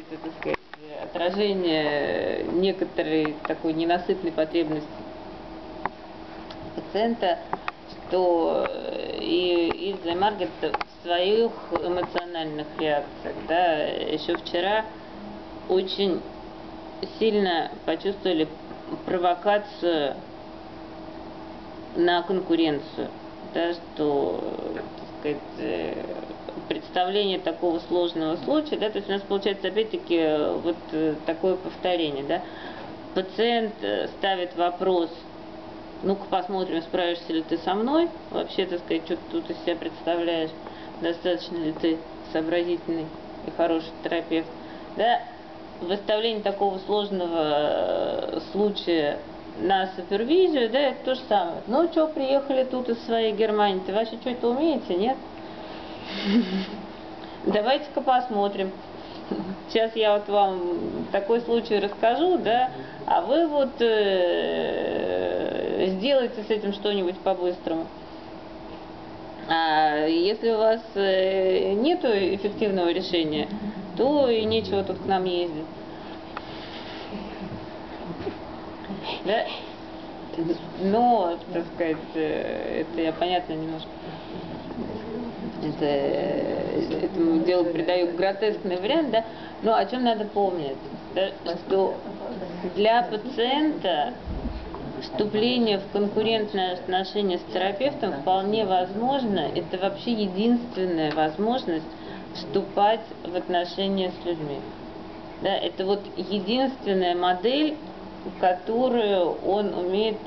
это, так сказать, отражение некоторой такой ненасытной потребности пациента, что и Ильза и Маргет в своих эмоциональных реакциях, да, еще вчера очень сильно почувствовали провокацию на конкуренцию, да, что, так сказать, представление такого сложного случая, да, то есть у нас получается опять-таки вот такое повторение, да, пациент ставит вопрос: ну-ка посмотрим, справишься ли ты со мной, вообще, так сказать, что ты тут из себя представляешь, достаточно ли ты сообразительный и хороший терапевт, да, выставление такого сложного случая на супервизию, да, это то же самое. Ну, что, приехали тут из своей Германии, ты вообще что-то умеете, нет? Давайте-ка посмотрим. Сейчас я вот вам такой случай расскажу, да, а вы вот сделайте с этим что-нибудь по-быстрому. А если у вас нету эффективного решения, то и нечего тут к нам ездить. Да? Но, так сказать, это я понятно немножко. Этому делу придаю гротескный вариант, да, но о чем надо помнить, да, что для пациента вступление в конкурентное отношение с терапевтом вполне возможно, это вообще единственная возможность вступать в отношения с людьми. Да, это вот единственная модель, которую он умеет